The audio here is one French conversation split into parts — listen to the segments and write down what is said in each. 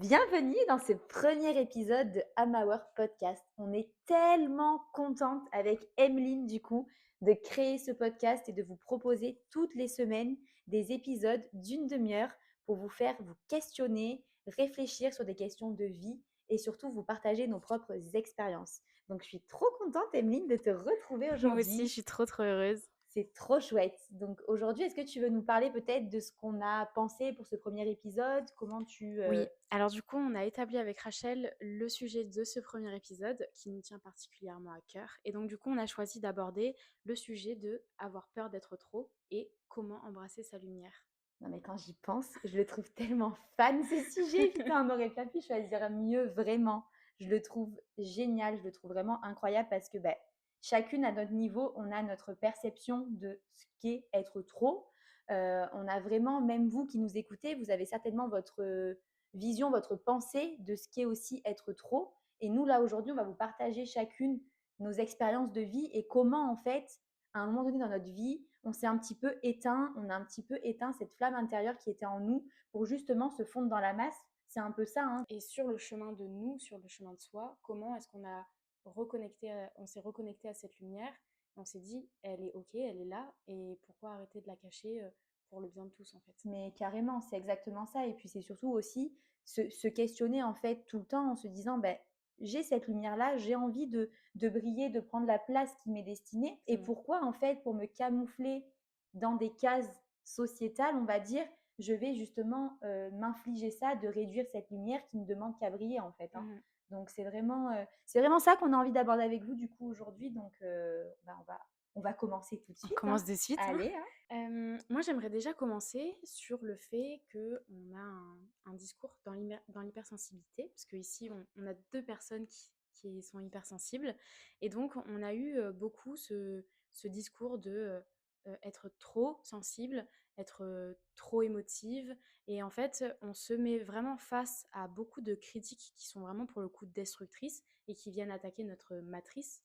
Bienvenue dans ce premier épisode de Hour Podcast. On est tellement contente avec Emeline du coup de créer ce podcast et de vous proposer toutes les semaines des épisodes d'une demi-heure pour vous faire vous questionner, réfléchir sur des questions de vie et surtout vous partager nos propres expériences. Donc je suis trop contente Emeline de te retrouver Moi aussi, je aujourd'hui. suis trop trop heureuse. C'est trop chouette. Donc aujourd'hui, est-ce que tu veux nous parler peut-être de ce qu'on a pensé pour ce premier épisode? Comment tu... Oui, alors du coup, on a établi avec Rachel le sujet de ce premier épisode qui nous tient particulièrement à cœur. Et donc du coup, on a choisi d'aborder le sujet de avoir peur d'être trop et comment embrasser sa lumière. Non mais quand j'y pense, je le trouve tellement fan ce sujet. Putain, on n'aurait pas pu choisir mieux, vraiment. Je le trouve génial, je le trouve vraiment incroyable parce que chacune à notre niveau, on a notre perception de ce qu'est être trop. On a vraiment, même vous qui nous écoutez, vous avez certainement votre vision, votre pensée de ce qu'est aussi être trop. Et nous, là, aujourd'hui, on va vous partager chacune nos expériences de vie et comment, en fait, à un moment donné dans notre vie, on s'est un petit peu éteint, on a un petit peu éteint cette flamme intérieure qui était en nous pour justement se fondre dans la masse. C'est un peu ça, hein. Et sur le chemin de nous, sur le chemin de soi, comment est-ce qu'on a on s'est reconnecté à cette lumière et on s'est dit, elle est ok, elle est là, et pourquoi arrêter de la cacher pour le bien de tous en fait. Mais carrément, c'est exactement ça. Et puis c'est surtout aussi se questionner en fait tout le temps en se disant, j'ai cette lumière-là, j'ai envie de briller, de prendre la place qui m'est destinée. Et Exactement. pourquoi en fait, pour me camoufler dans des cases sociétales, on va dire, je vais justement m'infliger ça, de réduire cette lumière qui ne demande qu'à briller en fait, hein. Mhm. Donc c'est vraiment ça qu'on a envie d'aborder avec vous du coup aujourd'hui. Donc on va commencer tout de On suite, commence hein. de suite, hein. Allez, hein. Moi, j'aimerais déjà commencer sur le fait qu'on a un discours dans l'hypersensibilité, parce qu'ici, on a deux personnes qui sont hypersensibles. Et donc, on a eu beaucoup ce discours de être trop sensible, être trop émotive. Et en fait, on se met vraiment face à beaucoup de critiques qui sont vraiment pour le coup destructrices et qui viennent attaquer notre matrice,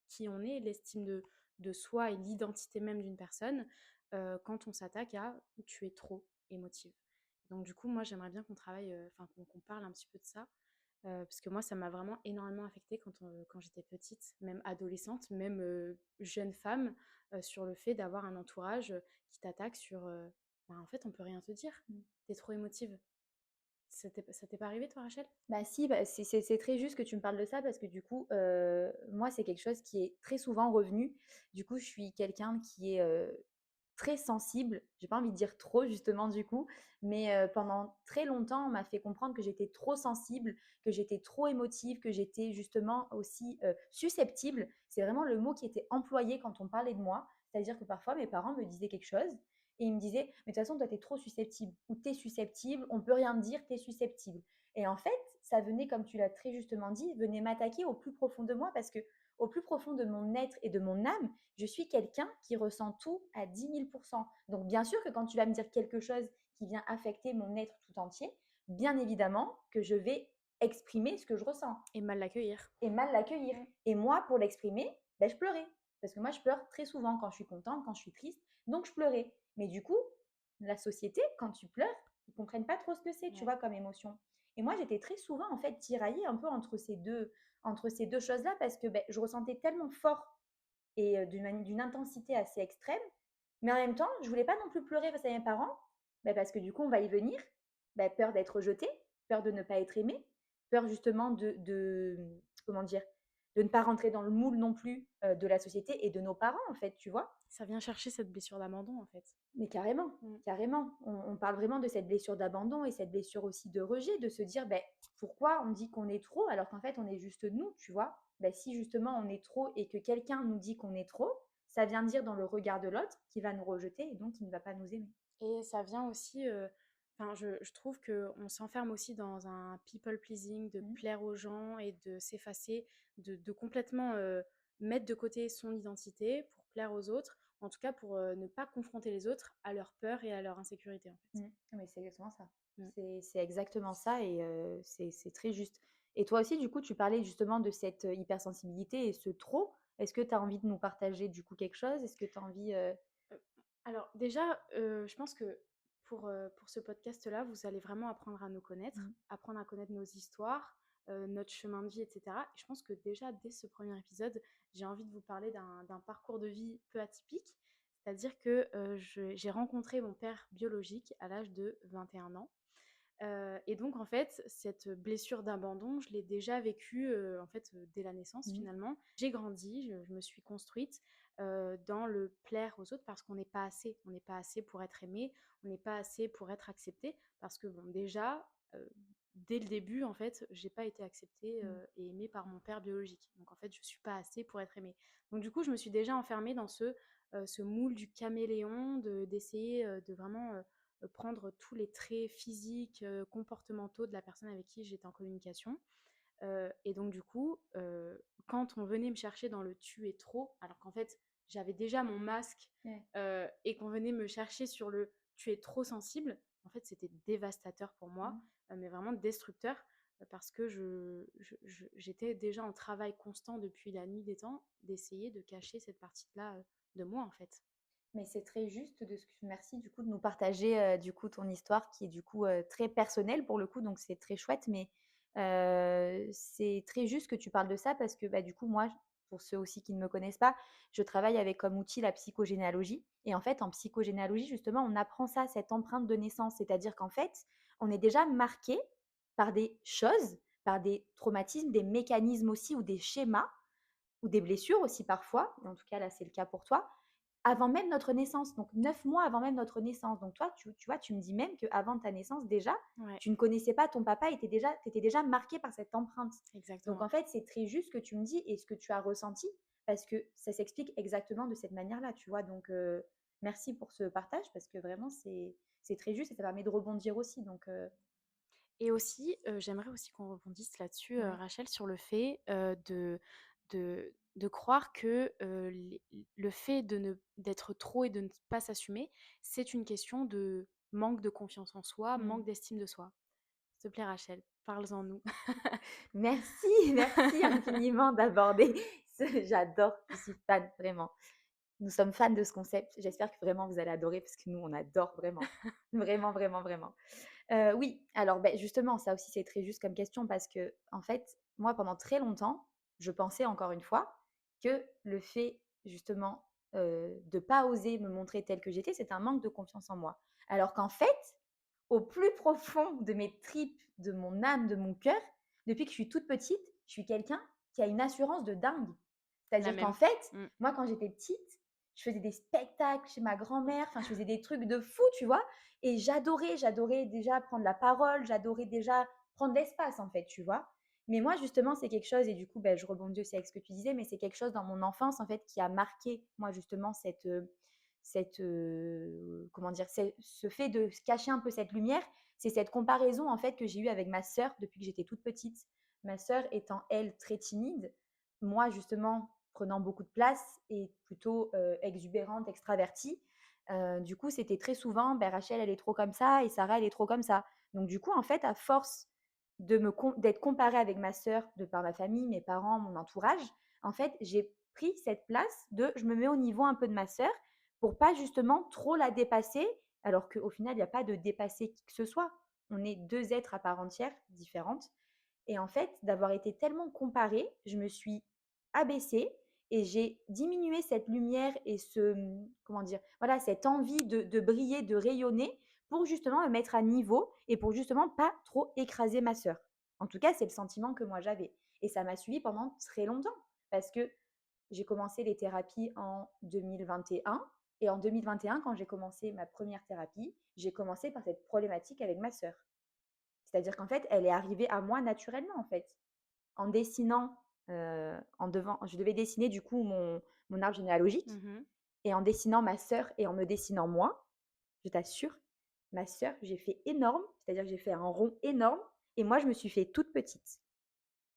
qui on est, l'estime de soi et l'identité même d'une personne quand on s'attaque à tu es trop émotive. Donc du coup, moi, j'aimerais bien qu'on travaille, enfin qu'on parle un petit peu de ça, parce que moi, ça m'a vraiment énormément affectée quand j'étais petite, même adolescente, même jeune femme, sur le fait d'avoir un entourage qui t'attaque sur, en fait, on peut rien te dire, t'es trop émotive. Ça t'est pas arrivé, toi, Rachel? Bah si, c'est très juste que tu me parles de ça parce que du coup, moi, c'est quelque chose qui est très souvent revenu. Du coup, je suis quelqu'un qui est très sensible. J'ai pas envie de dire trop justement du coup, mais pendant très longtemps, on m'a fait comprendre que j'étais trop sensible, que j'étais trop émotive, que j'étais justement aussi susceptible. C'est vraiment le mot qui était employé quand on parlait de moi. C'est-à-dire que parfois, mes parents me disaient quelque chose et ils me disaient, mais de toute façon, toi, tu es trop susceptible ou tu es susceptible, on peut rien te dire, tu es susceptible. Et en fait, ça venait, comme tu l'as très justement dit, venait m'attaquer au plus profond de moi parce que au plus profond de mon être et de mon âme, je suis quelqu'un qui ressent tout à 10 000%. Donc bien sûr que quand tu vas me dire quelque chose qui vient affecter mon être tout entier, bien évidemment que je vais exprimer ce que je ressens Et mal l'accueillir. et mal l'accueillir. Mm. Et moi, pour l'exprimer, je pleurais. Parce que moi, je pleure très souvent quand je suis contente, quand je suis triste. Donc, je pleurais. Mais du coup, la société, quand tu pleures, ils comprennent pas trop ce que c'est, tu Ouais. vois, comme émotion. Et moi, j'étais très souvent, en fait, tiraillée un peu entre ces deux choses-là parce que je ressentais tellement fort et d'une intensité assez extrême. Mais en même temps, je voulais pas non plus pleurer face à mes parents, parce que du coup, on va y venir. Peur d'être rejetée, peur de ne pas être aimée, peur justement comment dire, de ne pas rentrer dans le moule non plus de la société et de nos parents, en fait, tu vois. Ça vient chercher cette blessure d'abandon, en fait. Mais carrément, Mm. carrément. On parle vraiment de cette blessure d'abandon et cette blessure aussi de rejet, de se dire pourquoi on dit qu'on est trop alors qu'en fait on est juste nous, tu vois. Si justement on est trop et que quelqu'un nous dit qu'on est trop, ça vient dire dans le regard de l'autre qui va nous rejeter et donc qui ne va pas nous aimer. Et ça vient aussi, enfin, je trouve qu'on s'enferme aussi dans un people pleasing, de Mm. plaire aux gens et de s'effacer, de complètement mettre de côté son identité pour plaire aux autres, en tout cas pour ne pas confronter les autres à leur peur et à leur insécurité en fait. Mm. Mais c'est exactement ça. Mm. C'est exactement ça et c'est très juste. Et toi aussi, du coup, tu parlais justement de cette hypersensibilité et ce trop. Est-ce que tu as envie de nous partager du coup quelque chose? Est-ce que tu as envie... Alors déjà, je pense que pour ce podcast-là, vous allez vraiment apprendre à nous connaître, Mmh. apprendre à connaître nos histoires, notre chemin de vie, et cetera. Et je pense que déjà, dès ce premier épisode, j'ai envie de vous parler d'un parcours de vie peu atypique. C'est-à-dire que j'ai rencontré mon père biologique à l'âge de 21 ans. Et donc en fait, cette blessure d'abandon, je l'ai déjà vécue, en fait, dès la naissance Mmh. finalement. J'ai grandi, je me suis construite, dans le plaire aux autres parce qu'on n'est pas assez. On n'est pas assez pour être aimé, on n'est pas assez pour être accepté parce que bon déjà, dès le début en fait, j'ai pas été acceptée, Mmh. et aimée par mon père biologique. Donc en fait, je suis pas assez pour être aimée. Donc du coup, je me suis déjà enfermée dans ce moule du caméléon, d'essayer, de vraiment, prendre tous les traits physiques, comportementaux de la personne avec qui j'étais en communication. Et donc du coup, quand on venait me chercher dans le tu es trop, alors qu'en fait j'avais déjà mon masque, Ouais. et qu'on venait me chercher sur le tu es trop sensible, en fait c'était dévastateur pour moi, Mmh. mais vraiment destructeur, parce que j'étais déjà en travail constant depuis la nuit des temps d'essayer de cacher cette partie-là, de moi en fait. Mais c'est très juste de ce que merci du coup de nous partager, du coup ton histoire qui est du coup, très personnelle pour le coup, donc c'est très chouette. Mais, c'est très juste que tu parles de ça parce que, bah, du coup moi, pour ceux aussi qui ne me connaissent pas, je travaille avec comme outil la psychogénéalogie et en fait en psychogénéalogie justement on apprend ça, cette empreinte de naissance. C'est-à-dire qu'en fait, on est déjà marqué par des choses, par des traumatismes, des mécanismes aussi ou des schémas ou des blessures aussi parfois, et en tout cas là c'est le cas pour toi, avant même notre naissance, donc 9 mois avant même notre naissance. Donc toi, tu vois, tu me dis même qu'avant ta naissance déjà, Ouais, tu ne connaissais pas ton papa et tu étais déjà marqué par cette empreinte. Donc exactement. en fait, c'est très juste ce que tu me dis et ce que tu as ressenti parce que ça s'explique exactement de cette manière-là, tu vois? Donc merci pour ce partage parce que vraiment c'est très juste et ça permet de rebondir aussi donc Et aussi, j'aimerais aussi qu'on rebondisse là-dessus, ouais. Rachel, sur le fait, de croire que, les le fait d'être trop et de ne pas s'assumer, c'est une question de manque de confiance en soi, Mmh. manque d'estime de soi. S'il te plaît, Rachel, parles-en nous. Merci, merci infiniment d'aborder ce j'adore, je suis fan vraiment. Nous sommes fans de ce concept. J'espère que vraiment vous allez adorer parce que nous, on adore vraiment. Vraiment, vraiment, vraiment. Oui, alors, beh, justement, ça aussi, c'est très juste comme question parce que en fait, moi, pendant très longtemps, je pensais encore une fois que le fait justement, de pas oser me montrer telle que j'étais, c'était un manque de confiance en moi. Alors qu'en fait, au plus profond de mes tripes, de mon âme, de mon cœur, depuis que je suis toute petite, je suis quelqu'un qui a une assurance de dingue. La C'est-à-dire qu'en même. fait, Mmh. moi, quand j'étais petite, je faisais des spectacles chez ma grand-mère, enfin, je faisais des trucs de fou, tu vois? Et j'adorais déjà prendre la parole, j'adorais déjà prendre l'espace, en fait, tu vois? Mais moi, justement, c'est quelque chose, et du coup, ben, je rebondis aussi avec ce que tu disais, mais c'est quelque chose dans mon enfance, en fait, qui a marqué, moi, justement, comment dire, ce fait de se cacher un peu cette lumière, c'est cette comparaison, en fait, que j'ai eue avec ma sœur depuis que j'étais toute petite. Ma sœur étant, elle, très timide, moi, justement, prenant beaucoup de place et plutôt exubérante, extravertie. Du coup, c'était très souvent, ben, Rachel, elle est trop comme ça et Sarah, elle est trop comme ça. Donc, du coup, en fait, à force d'être comparée avec ma sœur, de par ma famille, mes parents, mon entourage, en fait, j'ai pris cette place de je me mets au niveau un peu de ma sœur pour pas justement trop la dépasser, alors qu'au final, il n'y a pas de dépasser qui que ce soit. On est deux êtres à part entière, différentes. Et en fait, d'avoir été tellement comparée, je me suis abaissée et j'ai diminué cette lumière et comment dire, voilà, cette envie de briller, de rayonner pour justement me mettre à niveau et pour justement pas trop écraser ma sœur. En tout cas, c'est le sentiment que moi j'avais. Et ça m'a suivi pendant très longtemps parce que j'ai commencé les thérapies en 2021 et en 2021, quand j'ai commencé ma première thérapie, j'ai commencé par cette problématique avec ma sœur. C'est-à-dire qu'en fait, elle est arrivée à moi naturellement, en fait. En dessinant, je devais dessiner du coup mon arbre généalogique Mmh. et en dessinant ma sœur et en me dessinant moi, je t'assure, ma sœur, j'ai fait énorme, c'est-à-dire que j'ai fait un rond énorme et moi, je me suis fait toute petite.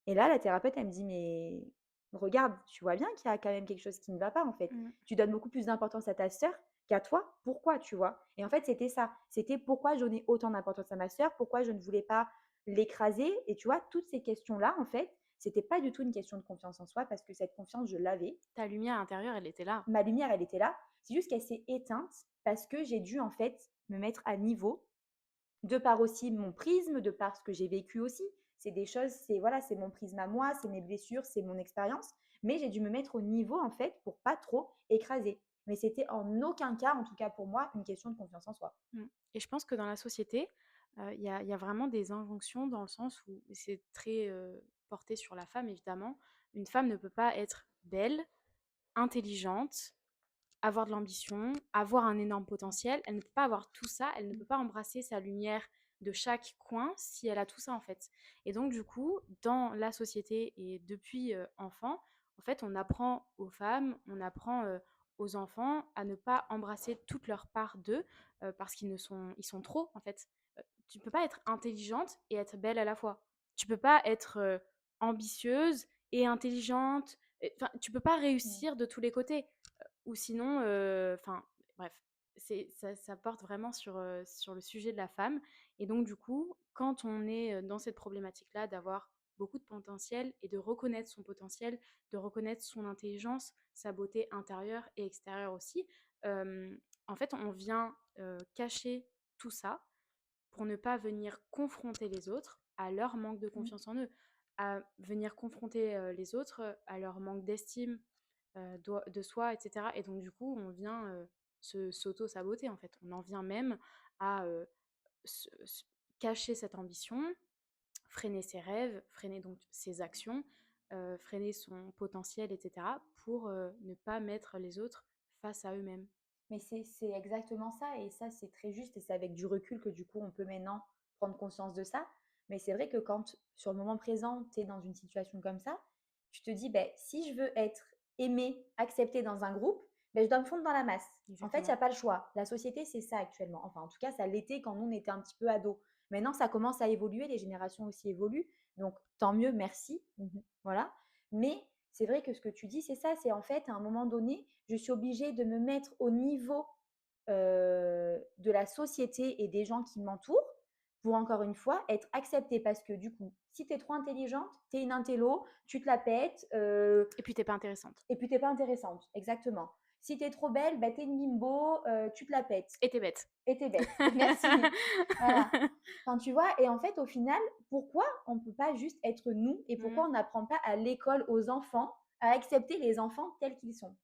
Et là, la thérapeute, elle me dit: «Mais regarde, tu vois bien qu'il y a quand même quelque chose qui ne va pas, en fait. Mmh. Tu donnes beaucoup plus d'importance à ta sœur qu'à toi. Pourquoi?» tu vois? Et en fait, c'était ça. C'était pourquoi je donnais autant d'importance à ma sœur, pourquoi je ne voulais pas l'écraser et tu vois, toutes ces questions-là, en fait, c'était pas du tout une question de confiance en soi parce que cette confiance, je l'avais. Ta lumière intérieure, elle était là. Ma lumière, elle était là. C'est juste qu'elle s'est éteinte parce que j'ai dû, en fait, me mettre à niveau, de par aussi mon prisme, de par ce que j'ai vécu aussi. C'est des choses, c'est voilà, c'est mon prisme à moi, c'est mes blessures, c'est mon expérience. Mais j'ai dû me mettre au niveau, en fait, pour pas trop écraser. Mais c'était en aucun cas, en tout cas pour moi, une question de confiance en soi. Mmh. Et je pense que dans la société, il y a vraiment des injonctions dans le sens où c'est très, porté sur la femme évidemment. Une femme ne peut pas être belle, intelligente, avoir de l'ambition, avoir un énorme potentiel. Elle ne peut pas avoir tout ça, elle ne peut pas embrasser sa lumière de chaque coin si elle a tout ça en fait. Et donc du coup, dans la société et depuis enfant, en fait, on apprend aux femmes, on apprend aux enfants à ne pas embrasser toute leur part d'eux parce ils sont trop en fait. Tu peux pas être intelligente et être belle à la fois. Tu peux pas être ambitieuse et intelligente. Enfin, tu peux pas Mmh. réussir de tous les côtés. Ou sinon, enfin, bref, ça porte vraiment sur le sujet de la femme. Et donc, du coup, quand on est dans cette problématique-là d'avoir beaucoup de potentiel et de reconnaître son potentiel, de reconnaître son intelligence, sa beauté intérieure et extérieure aussi, en fait, on vient cacher tout ça pour ne pas venir confronter les autres à leur manque de Mmh. confiance en eux, à venir confronter les autres à leur manque d'estime de soi, etc. Et donc, du coup, on vient s'auto-saboter, en fait. On en vient même à cacher cette ambition, freiner ses rêves, freiner donc ses actions, freiner son potentiel, etc. pour ne pas mettre les autres face à eux-mêmes. Mais c'est exactement ça et ça, c'est très juste et c'est avec du recul que du coup, on peut maintenant prendre conscience de ça. Mais c'est vrai que quand, sur le moment présent, tu es dans une situation comme ça, tu te dis: ben si je veux être aimée, acceptée dans un groupe, ben je dois me fondre dans la masse». En fait, il y Exactement. a pas le choix. La société, c'est ça actuellement. Enfin, en tout cas, ça l'était quand nous, on était un petit peu ados. Maintenant, ça commence à évoluer, les générations aussi évoluent, donc tant mieux, merci. Voilà. Mais c'est vrai que ce que tu dis, c'est ça, c'est en fait, à un moment donné, je suis obligée de me mettre au niveau de la société et des gens qui m'entourent pour, encore une fois, être acceptée. Parce que du coup, si tu es trop intelligente, tu es une intello, tu te la pètes, Et puis, t'es pas intéressante. et puis t'es pas intéressante. Exactement. Si tu es trop belle, bah, tu es une bimbo, tu te la pètes. Et t'es bête. Et tu es bête. Merci. Voilà. Enfin, tu vois, et en fait, au final, pourquoi on ne peut pas juste être nous et pourquoi Mm. on n'apprend pas à l'école aux enfants à accepter les enfants tels qu'ils sont?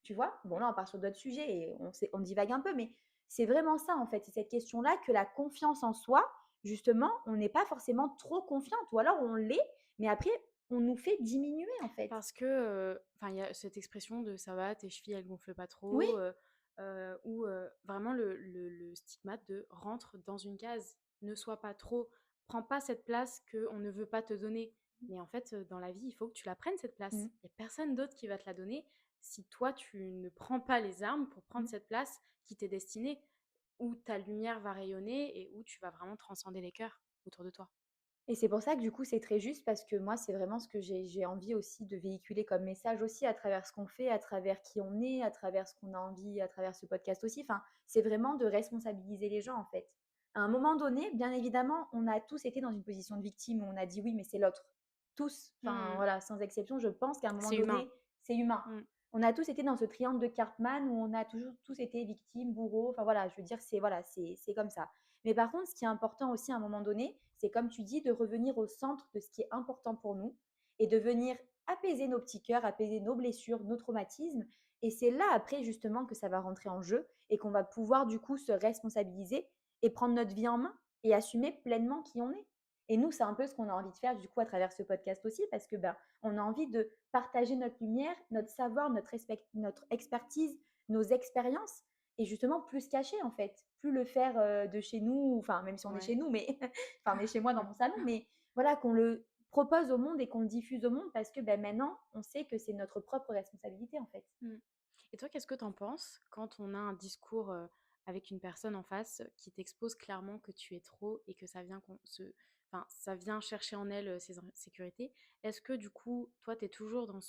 Tu vois? Bon, là, on part sur d'autres sujets et on divague un peu, mais c'est vraiment ça, en fait. C'est cette question-là que la confiance en soi, justement, on n'est pas forcément trop confiante ou alors on l'est, mais après, on nous fait diminuer, en fait. Parce que, enfin, il y a cette expression de ça va, tes chevilles elles gonflent pas Oui. trop, ou vraiment le stigmate de rentre dans une case, ne sois pas trop, prends pas cette place qu'on ne veut pas te donner. Mais en fait, dans la vie, il faut que tu la prennes cette Mmh. place. Il y a personne d'autre qui va te la donner si toi tu ne prends pas les armes pour prendre Mmh. cette place qui t'est destinée, où ta lumière va rayonner et où tu vas vraiment transcender les cœurs autour de toi. Et c'est pour ça que du coup, c'est très juste parce que moi, c'est vraiment ce que j'ai envie aussi de véhiculer comme message aussi à travers ce qu'on fait, à travers qui on est, à travers ce qu'on a envie, à travers ce podcast aussi. Enfin, c'est vraiment de responsabiliser les gens en fait. À un moment donné, bien évidemment, on a tous été dans une position de victime où on a dit oui, mais c'est l'autre. Tous, enfin Mmh. voilà, sans exception, je pense qu'à un moment C'est humain. donné, c'est humain. Mmh. On a tous été dans ce triangle de Cartman où on a toujours tous été victimes, bourreaux. Enfin voilà, je veux dire, c'est voilà, c'est comme ça. Mais par contre, ce qui est important aussi à un moment donné, c'est comme tu dis, de revenir au centre de ce qui est important pour nous et de venir apaiser nos petits cœurs, apaiser nos blessures, nos traumatismes. Et c'est là après justement que ça va rentrer en jeu et qu'on va pouvoir du coup se responsabiliser et prendre notre vie en main et assumer pleinement qui on est. Et nous, c'est un peu ce qu'on a envie de faire du coup à travers ce podcast aussi parce que ben, on a envie de partager notre lumière, notre savoir, notre expertise, nos expériences et justement plus se cacher en fait, plus le faire de chez nous, enfin même si on est Ouais. chez nous, mais enfin on est chez moi dans mon salon, mais voilà qu'on le propose au monde et qu'on le diffuse au monde parce que ben, maintenant on sait que c'est notre propre responsabilité en fait. Mmh. Et toi, qu'est-ce que tu en penses quand on a un discours, avec une personne en face qui t'expose clairement que tu es trop et que ça vient enfin, ça vient chercher en elle, ses insécurités? Est-ce que du coup, toi, tu es toujours dans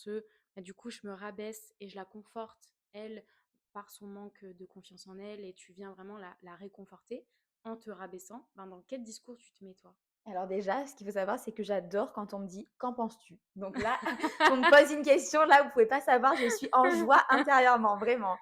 bah, du coup, je me rabaisse et je la conforte, elle, par son manque, de confiance en elle et tu viens vraiment la réconforter en te rabaissant? Ben, dans quel discours tu te mets, toi? Alors déjà, ce qu'il faut savoir, c'est que j'adore quand on me dit qu'en penses-tu. Donc là, on me pose une question, là, vous pouvez pas savoir, je suis en joie intérieurement, vraiment.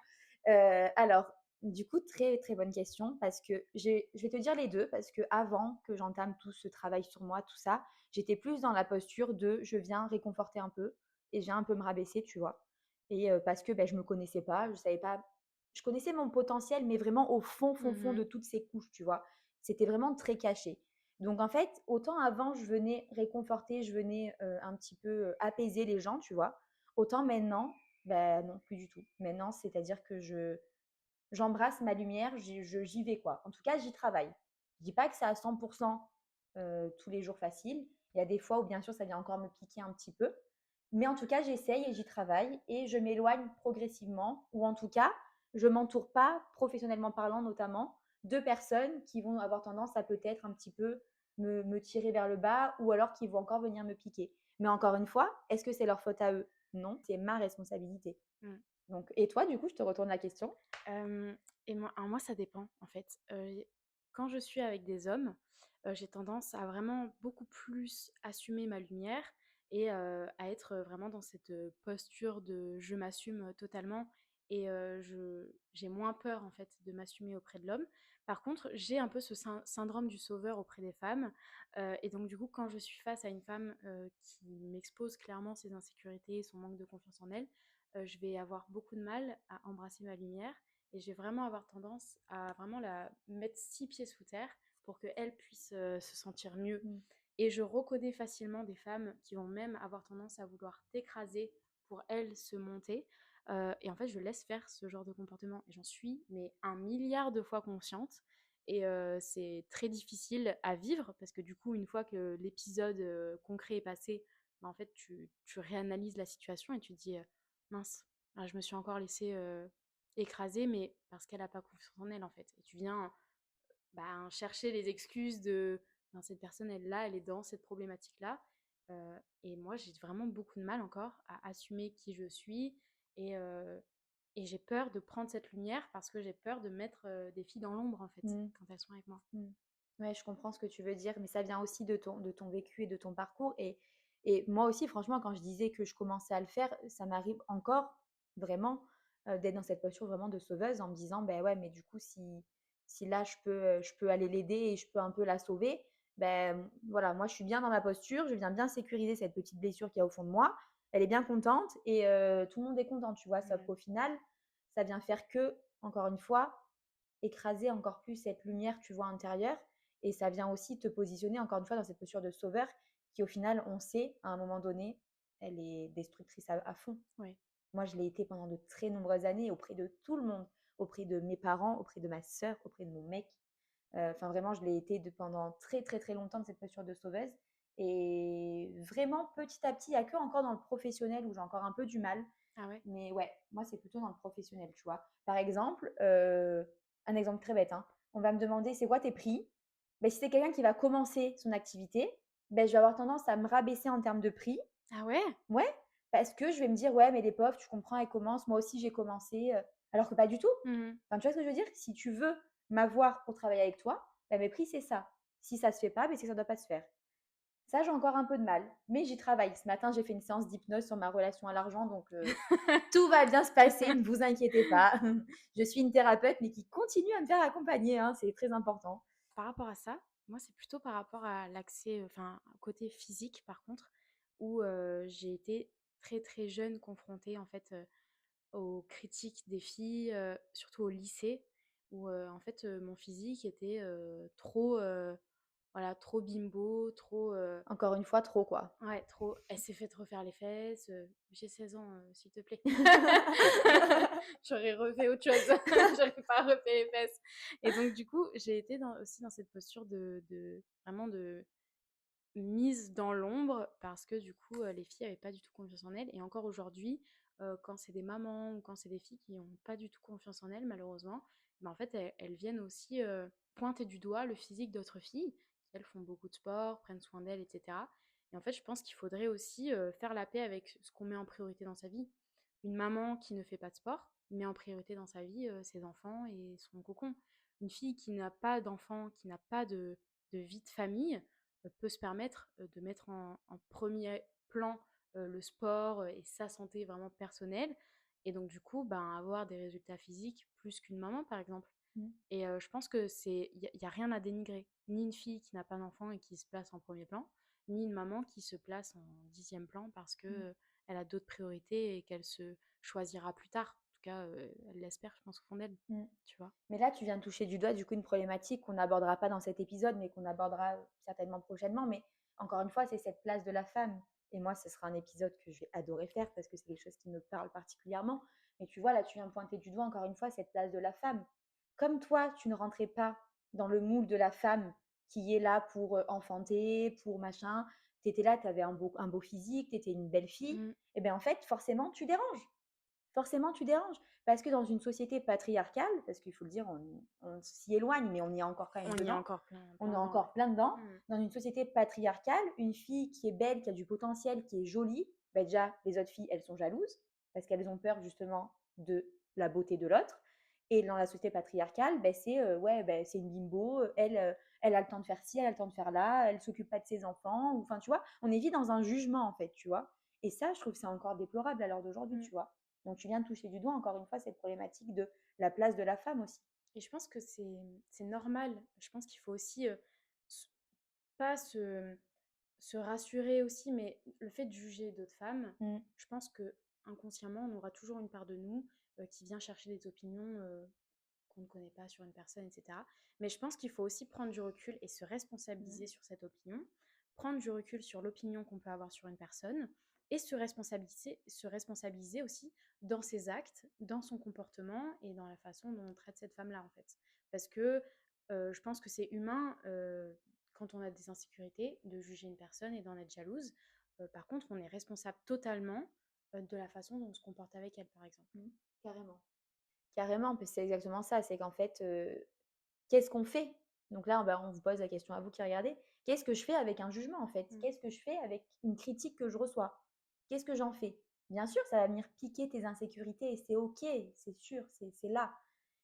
Alors, Du coup, très, très bonne question parce que je vais te dire les 2 parce que avant que j'entame tout ce travail sur moi, tout ça, j'étais plus dans la posture de je viens réconforter un peu et je viens un peu me rabaisser, tu vois? Et parce que, je me connaissais pas, je savais pas je connaissais mon potentiel, mais vraiment au fond, fond, fond de Mmh. toutes ces couches, tu vois? C'était vraiment très caché. Donc en fait, autant avant je venais réconforter, je venais, un petit peu, apaiser les gens, tu vois? Autant maintenant, non, plus du tout. Maintenant, c'est-à-dire que j'embrasse ma lumière, j'y vais quoi. En tout cas, j'y travaille. Je dis pas que c'est à 100 tous les jours facile. Il y a des fois où bien sûr ça vient encore me piquer un petit peu. Mais en tout cas, j'essaye et j'y travaille et je m'éloigne progressivement ou en tout cas, je m'entoure pas, professionnellement parlant notamment, de personnes qui vont avoir tendance à peut-être un petit peu me tirer vers le bas ou alors qui vont encore venir me piquer. Mais encore une fois, est-ce que c'est leur faute à eux? Non, c'est ma responsabilité. Mmh. Donc, et toi, du coup, je te retourne la question. Hem et moi alors moi ça dépend en fait. Quand je suis avec des hommes, j'ai tendance à vraiment beaucoup plus assumer ma lumière et à être vraiment dans cette, posture de je m'assume, totalement et j'ai moins peur en fait de m'assumer auprès de l'homme. Par contre, j'ai un peu ce syndrome du sauveur auprès des femmes, et donc du coup quand je suis face à une femme, qui m'expose clairement ses insécurités, son manque de confiance en elle, je vais avoir beaucoup de mal à embrasser ma lumière et je vais vraiment avoir tendance à vraiment la mettre 6 pieds sous terre pour qu'elle puisse, se sentir mieux. Mmh. Et je reconnais facilement des femmes qui vont même avoir tendance à vouloir t'écraser pour elles se monter, et en fait, je laisse faire ce genre de comportement et j'en suis mais 1 milliard de fois consciente et c'est très difficile à vivre parce que du coup, une fois que l'épisode, concret est passé, bah, en fait, tu réanalyses la situation et tu te dis: «Mince, ah, je me suis encore laissée, écraser, mais parce qu'elle a pas confiance en elle, en fait» et tu viens, ben, chercher les excuses de: «Ben, cette personne, elle là, elle est dans cette problématique-là», et moi, j'ai vraiment beaucoup de mal encore à assumer qui je suis et heu et j'ai peur de prendre cette lumière parce que j'ai peur de mettre, des filles dans l'ombre, en fait, Mmh. quand elles sont avec moi. Mmh. Ouais, je comprends ce que tu veux dire, mais ça vient aussi de ton vécu et de ton parcours. Et moi aussi, franchement, quand je disais que je commençais à le faire, ça m'arrive encore vraiment d'être dans cette posture vraiment de sauveuse en me disant, ben ouais, mais du coup, si là, je peux aller l'aider et je peux un peu la sauver, ben voilà, moi, je suis bien dans ma posture, je viens bien sécuriser cette petite blessure qu'il y a au fond de moi. Elle est bien contente et tout le monde est content, tu vois, sauf Mmh. qu'au final, ça vient faire que, encore une fois, écraser encore plus cette lumière, tu vois, intérieure. Et ça vient aussi te positionner, encore une fois, dans cette posture de sauveur qui, au final, on sait, à un moment donné, elle est destructrice à fond. Ouais. Moi, je l'ai été pendant de très nombreuses années auprès de tout le monde, auprès de mes parents, auprès de ma sœur, auprès de mon mec. Enfin, vraiment, je l'ai été pendant très, très, très longtemps de cette posture de sauveuse. Et vraiment, petit à petit, il n'y a que encore dans le professionnel où j'ai encore un peu du mal. Ah ouais? Mais ouais, moi, c'est plutôt dans le professionnel, tu vois. Par exemple, un exemple très bête, hein, on va me demander: «C'est quoi tes prix?» Si c'est quelqu'un qui va commencer son activité, je vais avoir tendance à me rabaisser en termes de prix. Ah ouais? Ouais, parce que je vais me dire: «Ouais, mais les pauvres, tu comprends, elles commencent, moi aussi j'ai commencé», alors que pas du tout. Mmh. Enfin, tu vois ce que je veux dire? Si tu veux m'avoir pour travailler avec toi, mes prix, c'est ça. Si ça se fait pas, c'est que ça doit pas se faire. Ça, j'ai encore un peu de mal, mais j'y travaille. Ce matin, j'ai fait une séance d'hypnose sur ma relation à l'argent, donc tout va bien se passer, ne vous inquiétez pas. Je suis une thérapeute, mais qui continue à me faire accompagner, hein, c'est très important. Par rapport à ça, moi, c'est plutôt par rapport à l'accès, enfin, côté physique, par contre, où, j'ai été très, très jeune confrontée, en fait, aux critiques des filles, surtout au lycée où, en fait, mon physique était, trop, voilà, trop bimbo, trop, Encore une fois, trop quoi. ouais, trop: «Elle s'est fait refaire les fesses», «J'ai 16 ans, s'il te plaît». J'aurais refait autre chose, j'aurais pas refait les fesses et donc du coup, j'ai été aussi dans cette posture de vraiment de mise dans l'ombre parce que du coup, les filles avaient pas du tout confiance en elles et encore aujourd'hui, quand c'est des mamans ou quand c'est des filles qui ont pas du tout confiance en elles malheureusement, en fait elles viennent aussi, pointer du doigt le physique d'autres filles qui elles font beaucoup de sport, prennent soin d'elles et cetera et en fait je pense qu'il faudrait aussi, faire la paix avec ce qu'on met en priorité dans sa vie. Une maman qui ne fait pas de sport met en priorité dans sa vie, ses enfants et son cocon. Une fille qui n'a pas d'enfants, qui n'a pas de vie de famille, peut se permettre de mettre en premier plan le sport et sa santé vraiment personnelle. Et donc, du coup, ben, avoir des résultats physiques plus qu'une maman, par exemple. Mmh. Et je pense que y a rien à dénigrer. Ni une fille qui n'a pas d'enfant et qui se place en premier plan, ni une maman qui se place en 10e plan parce que Mmh. elle a d'autres priorités et qu'elle se choisira plus tard. En tout cas, elle l'espère, je pense, au fond d'elle. Mmh. Tu vois? Mais là, tu viens de toucher du doigt, du coup, une problématique qu'on n'abordera pas dans cet épisode, mais qu'on abordera certainement prochainement. Mais encore une fois, c'est cette place de la femme. Et moi, ce sera un épisode que je vais adorer faire parce que c'est quelque chose qui me parle particulièrement. Mais tu vois, là, tu viens de pointer du doigt, encore une fois, cette place de la femme. Comme toi, tu ne rentrais pas dans le moule de la femme qui est là pour enfanter, pour machin. Tu étais là, tu avais un beau physique, tu étais une belle fille. Mm. Et bien, en fait, forcément, tu déranges. Forcément, tu déranges. Parce que dans une société patriarcale, parce qu'il faut le dire, on s'y éloigne, mais on y est encore quand même On y est dedans. encore On plein est dedans, ouais. encore plein dedans. Mm. Dans une société patriarcale, une fille qui est belle, qui a du potentiel, qui est jolie, bah déjà, les autres filles, elles sont jalouses parce qu'elles ont peur justement de la beauté de l'autre. Et dans la société patriarcale, bah, c'est ouais, bah, c'est une bimbo, elle a le temps de faire ci, elle a le temps de faire là, elle s'occupe pas de ses enfants. Enfin, tu vois, on est vite dans un jugement en fait, tu vois. Et ça, je trouve que c'est encore déplorable à l'heure d'aujourd'hui, Mm. tu vois. Donc, tu viens de toucher du doigt, encore une fois, cette problématique de la place de la femme aussi. Et je pense que c'est normal. Je pense qu'il faut aussi s- pas se rassurer aussi, mais le fait de juger d'autres femmes, Mm. je pense que inconsciemment, on aura toujours une part de nous qui vient chercher des opinions qu'on ne connaît pas sur une personne, etc. Mais je pense qu'il faut aussi prendre du recul et se Mm. responsabiliser sur cette opinion, prendre du recul sur l'opinion qu'on peut avoir sur une personne et se responsabiliser aussi dans ses actes, dans son comportement et dans la façon dont on traite cette femme-là, en fait. Parce que je pense que c'est humain, quand on a des insécurités, de juger une personne et d'en être jalouse. Par contre, on est responsable totalement de la façon dont on se comporte avec elle, par exemple. Mm. Carrément. Carrément, parce que c'est exactement ça. C'est qu'en fait, qu'est-ce qu'on fait? Donc là, bah, on vous pose la question à vous qui regardez. Qu'est-ce que je fais avec un jugement, en fait? Mm. Qu'est-ce que je fais avec une critique que je reçois? Qu'est-ce que j'en fais? Bien sûr, ça va venir piquer tes insécurités et c'est OK, c'est sûr, c'est là.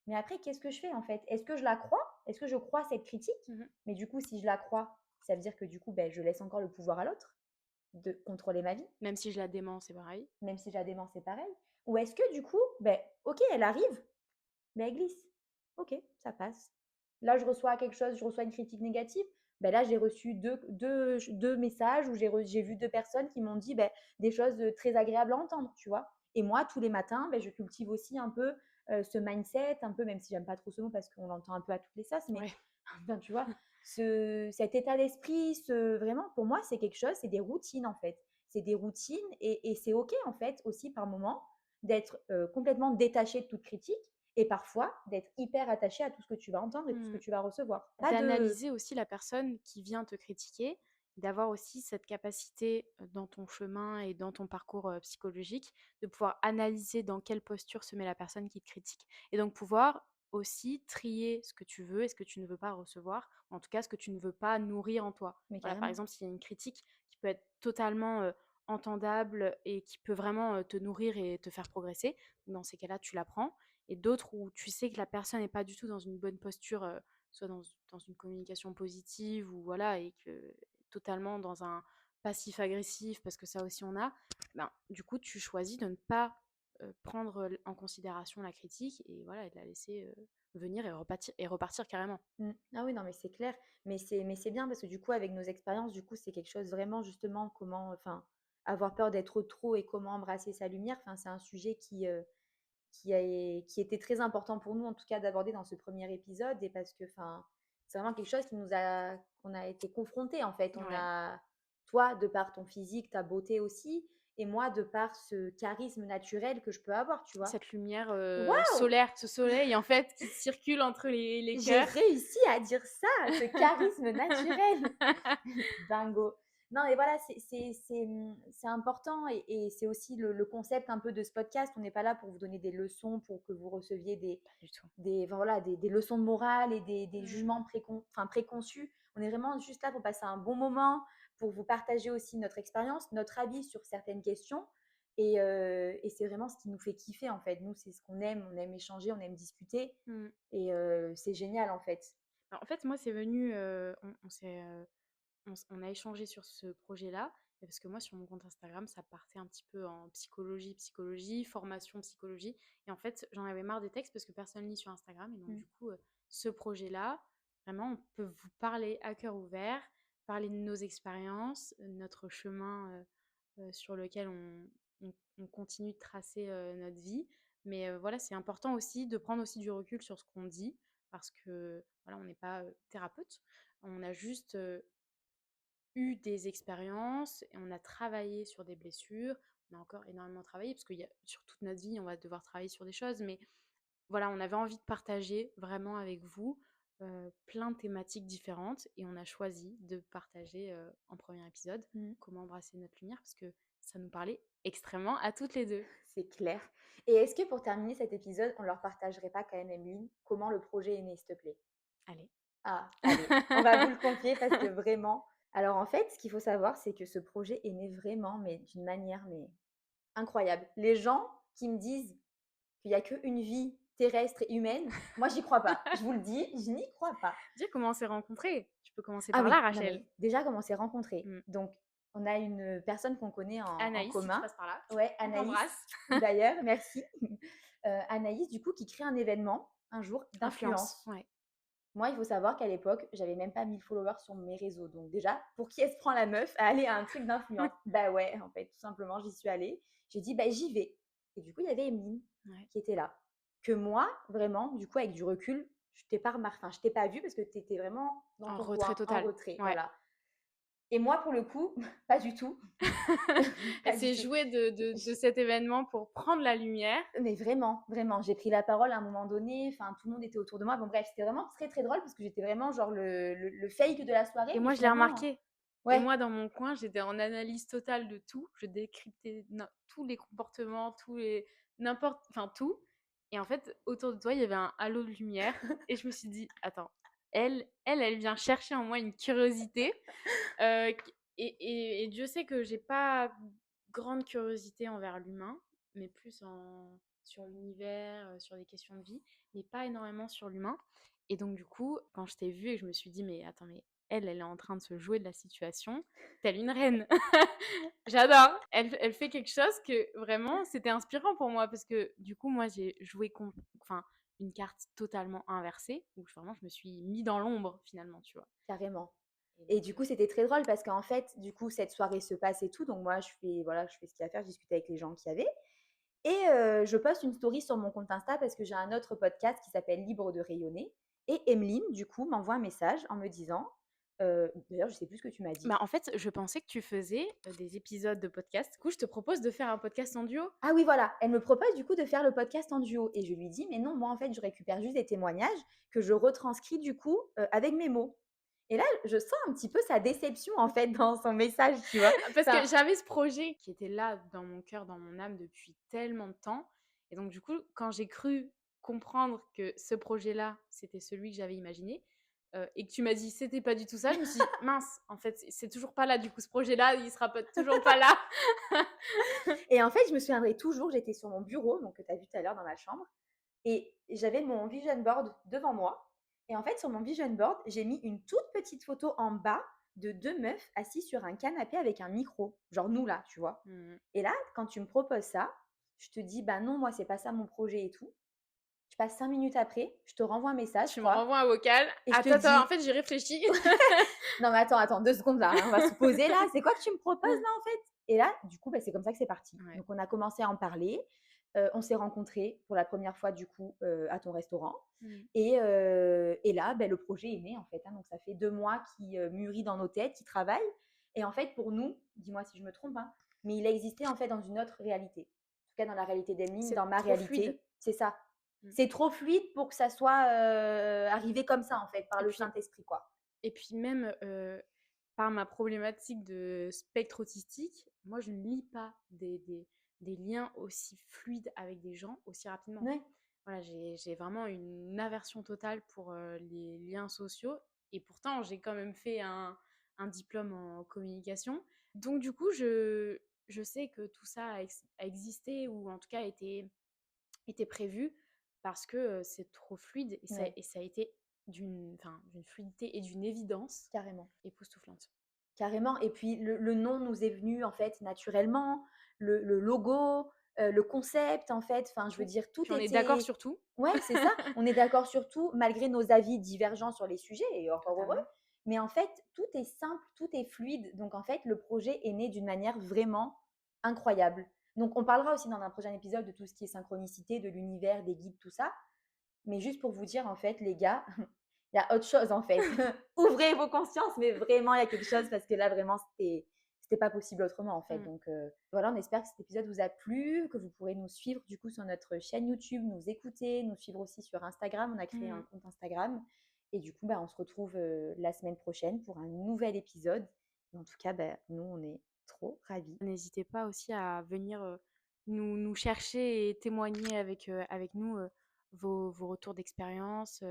Mais après, qu'est-ce que je fais, en fait? Est-ce que je la crois? Est-ce que je crois cette critique? Mhm. Mais du coup, si je la crois, ça veut dire que du coup, ben, je laisse encore le pouvoir à l'autre de contrôler ma vie, Même si je la dément, c'est pareil. même si je la dément, c'est pareil. Ou est-ce que du coup, ben, OK, elle arrive, mais elle glisse. OK, ça passe. Là, je reçois quelque chose, je reçois une critique négative. Ben là, j'ai reçu deux messages où j'ai vu deux personnes qui m'ont dit ben, des choses très agréables à entendre, tu vois. Et moi, tous les matins, ben, je cultive aussi un peu ce mindset, un peu, même si j'aime pas trop ce mot parce qu'on l'entend un peu à toutes les sauces, mais Ouais. ben, tu vois, cet état d'esprit, vraiment, pour moi, c'est quelque chose, c'est des routines en fait. C'est des routines et c'est OK en fait aussi par moment d'être complètement détaché de toute critique et parfois d'être hyper attaché à tout ce que tu vas entendre et tout ce que Mm. tu vas recevoir. Pas de. D'analyser aussi la personne qui vient te critiquer, d'avoir aussi cette capacité dans ton chemin et dans ton parcours psychologique, de pouvoir analyser dans quelle posture se met la personne qui te critique. Et donc pouvoir aussi trier ce que tu veux et ce que tu ne veux pas recevoir, ou en tout cas ce que tu ne veux pas nourrir en toi. Mais Voilà, par carrément. exemple, s'il y a une critique qui peut être totalement entendable et qui peut vraiment te nourrir et te faire progresser, dans ces cas-là, tu la prends. Et d'autres où tu sais que la personne n'est pas du tout dans une bonne posture soit dans une communication positive ou voilà, et que totalement dans un passif agressif, parce que ça aussi on a, ben, du coup tu choisis de ne pas prendre en considération la critique et voilà, et de la laisser venir et repartir carrément. Mm. Ah oui, non, mais c'est clair. Mais c'est bien parce que du coup, avec nos expériences, du coup, c'est quelque chose vraiment justement comment, enfin, avoir peur d'être trop et comment embrasser sa lumière. Enfin, c'est un sujet qui était très important pour nous, en tout cas, d'aborder dans ce premier épisode. Et parce que, enfin, c'est vraiment quelque chose qu'on a été confrontés, en fait. Ouais. Toi, de par ton physique, ta beauté aussi, et moi, de par ce charisme naturel que je peux avoir, tu vois. Cette lumière Waouh! solaire, ce soleil en fait qui circule entre les J'ai cœurs. réussi à dire ça, ce charisme naturel. Dingo. Non, et voilà, c'est important et c'est aussi le concept un peu de ce podcast. On n'est pas là pour vous donner des leçons, pour que vous receviez Pas du tout. enfin, voilà, des leçons de morale et des Mm. jugements préconçus. On est vraiment juste là pour passer un bon moment, pour vous partager aussi notre expérience, notre avis sur certaines questions. Et c'est vraiment ce qui nous fait kiffer en fait. Nous, c'est ce qu'on aime. On aime échanger, on aime discuter. Mm. Et c'est génial en fait. Alors, en fait, moi, c'est venu, on s'est on a échangé sur ce projet-là, et parce que moi, sur mon compte Instagram, ça partait un petit peu en psychologie, formation psychologie. Et en fait, j'en avais marre des textes parce que personne lit sur Instagram. Et donc, Mmh. du coup, ce projet-là, vraiment, on peut vous parler à cœur ouvert, parler de nos expériences, notre chemin sur lequel on continue de tracer notre vie. Mais voilà, c'est important aussi de prendre aussi du recul sur ce qu'on dit, parce que voilà, on n'est pas thérapeute. On a juste eu des expériences et on a travaillé sur des blessures. On a encore énormément travaillé parce que sur toute notre vie, on va devoir travailler sur des choses. Mais voilà, on avait envie de partager vraiment avec vous plein de thématiques différentes et on a choisi de partager en premier épisode Mmh. comment embrasser notre lumière parce que ça nous parlait extrêmement à toutes les deux. C'est clair. Et est-ce que pour terminer cet épisode, on leur partagerait pas quand même, Emeline, comment le projet est né, s'il te plaît? Allez. Ah, allez, on va vous le confier parce que vraiment alors en fait, ce qu'il faut savoir, c'est que ce projet est né vraiment, mais d'une manière, mais incroyable. Les gens qui me disent qu'il y a qu'une vie terrestre et humaine, moi j'y crois pas. Je vous le dis, je n'y crois pas. Dis comment on s'est rencontrés. Tu peux commencer Ah par là, oui, non Rachel. mais déjà comment on s'est rencontrés. Mm. Donc on a une personne qu'on connaît en Anaïs, si tu commun. passes par là, Ouais, on Anaïs t'embrasse. d'ailleurs, merci. Anaïs du coup qui crée un événement un jour Influence, d'influence. ouais. Moi, il faut savoir qu'à l'époque, j'avais même pas 1000 followers sur mes réseaux. Donc déjà, pour qui elle se prend la meuf à aller à un truc d'influence? Bah ouais, en fait, tout simplement, j'y suis allée. J'ai dit: «Bah, j'y vais» et du coup, il y avait Emeline Ouais. qui était là. Que moi, vraiment, du coup, avec du recul, je t'ai pas vue parce que tu étais vraiment dans En ton retrait coin, en total. retrait, Ouais. voilà. Et moi, pour le coup, pas du tout, Elle pas du s'est tout. jouée de cet événement pour prendre la lumière. Mais vraiment, vraiment, j'ai pris la parole à un moment donné, enfin tout le monde était autour de moi. Bon bref, c'était vraiment très, très drôle parce que j'étais vraiment genre le fake de la soirée, Et mais moi, je l'ai finalement remarqué. Et ouais, moi, dans mon coin, j'étais en analyse totale de tout. Je décryptais tous les comportements, enfin tout. Et en fait, autour de toi, il y avait un halo de lumière. Et je me suis dit, attends, elle vient chercher en moi une curiosité. Et Dieu sait que j'ai pas grande curiosité envers l'humain, mais plus sur l'univers, sur des questions de vie, mais pas énormément sur l'humain. Et donc, du coup, quand je t'ai vue et que je me suis dit, mais attends, mais elle est en train de se jouer de la situation, telle une reine. J'adore. Elle fait quelque chose que vraiment, c'était inspirant pour moi parce que du coup, moi, j'ai joué enfin, une carte totalement inversée où vraiment, je me suis mis dans l'ombre finalement, tu vois. carrément. Et Et donc, du coup, c'était très drôle parce qu'en fait, du coup, cette soirée se passe et tout, donc moi je fais ce qu'il y a à faire, je discute avec les gens qu'il y avait et je poste une story sur mon compte Insta parce que j'ai un autre podcast qui s'appelle Libre de rayonner et Emeline, du coup, m'envoie un message en me disant, d'ailleurs, je sais plus ce que tu m'as dit. bah, en fait, je pensais que tu faisais des épisodes de podcast. Du coup, je te propose de faire un podcast en duo. Ah oui, voilà, elle me propose du coup de faire le podcast en duo et je lui dis: «Mais non, moi en fait, je récupère juste des témoignages que je retranscris du coup, avec mes mots» et là, je sens un petit peu sa déception en fait dans son message, tu vois? Parce que Enfin j'avais ce projet qui était là dans mon cœur, dans mon âme depuis tellement de temps. Et donc, du coup, quand j'ai cru comprendre que ce projet-là, c'était celui que j'avais imaginé, et que tu m'as dit c'était pas du tout ça, je me suis dit mince, en fait, c'est toujours pas là. Du coup, ce projet-là, il sera toujours pas là. et en fait, je me souviendrai toujours, j'étais sur mon bureau, donc que tu as vu tout à l'heure dans ma chambre et j'avais mon vision board devant moi et en fait, sur mon vision board, j'ai mis une toute petite photo en bas de 2 meufs assises sur un canapé avec un micro, genre nous là, tu vois? Hmm. Et là, quand tu me proposes ça, je te dis: «Bah non, moi, c'est pas ça mon projet et tout». Je passe 5 minutes après, je te renvoie un message, je Tu me crois renvoies un vocal. et je te Attends, en dis fait, j'y réfléchis. non mais attends, 2 secondes là, hein, on va se poser là, c'est quoi que tu me proposes là en fait? Et là, du coup, bah, c'est comme ça que c'est parti. Ouais. Donc on a commencé à en parler, on s'est rencontrés pour la première fois du coup, à ton restaurant Hmm. et là, bah, le projet est né en fait, hein. Donc ça fait 2 mois qu'il, mûrit dans nos têtes, qu'il travaille et en fait pour nous, dis-moi si je me trompe, hein, mais il existait en fait dans une autre réalité. En tout cas dans la réalité d'Emeline, C'est dans ma trop fluide. réalité, c'est ça. Hmm. C'est trop fluide pour que ça soit, arrivé comme ça en fait, par Et le puis, Saint-Esprit quoi. et puis même, par ma problématique de spectre autistique, moi, je ne lis pas des liens aussi fluides avec des gens aussi rapidement. Ouais. Voilà, j'ai vraiment une aversion totale pour les liens sociaux. Et pourtant, j'ai quand même fait un diplôme en communication. Donc, du coup, je sais que tout ça a existé ou en tout cas était prévu parce que c'est trop fluide et Ouais, ça a été d'une fluidité et d'une évidence carrément. époustouflante. Carrément et puis le nom nous est venu en fait naturellement, le logo, le concept en fait, enfin je veux Tout. dire tout Puis on est d'accord était sur tout. ouais, c'est ça, on est d'accord sur tout malgré nos avis divergents sur les sujets et encore heureux. Totalement. Mais en fait, tout est simple, tout est fluide. Donc en fait, le projet est né d'une manière vraiment incroyable. Donc on parlera aussi dans un prochain épisode de tout ce qui est synchronicité, de l'univers, des guides, tout ça. Mais juste pour vous dire, en fait, les gars, il y a autre chose, en fait. Ouvrez vos consciences, mais vraiment, il y a quelque chose parce que là, vraiment, c'était pas possible autrement, en fait. Mmh. Donc, voilà, on espère que cet épisode vous a plu, que vous pourrez nous suivre, du coup, sur notre chaîne YouTube, nous écouter, nous suivre aussi sur Instagram. On a créé un Mmh. compte Instagram. Et du coup, bah, on se retrouve la semaine prochaine pour un nouvel épisode. Et en tout cas, bah, nous, on est trop ravis. N'hésitez pas aussi à venir, nous chercher et témoigner avec nous, vos retours d'expérience,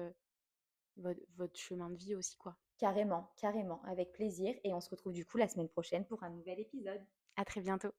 votre chemin de vie aussi, quoi. Carrément, carrément, avec plaisir. Et on se retrouve du coup la semaine prochaine pour un nouvel épisode. À très bientôt.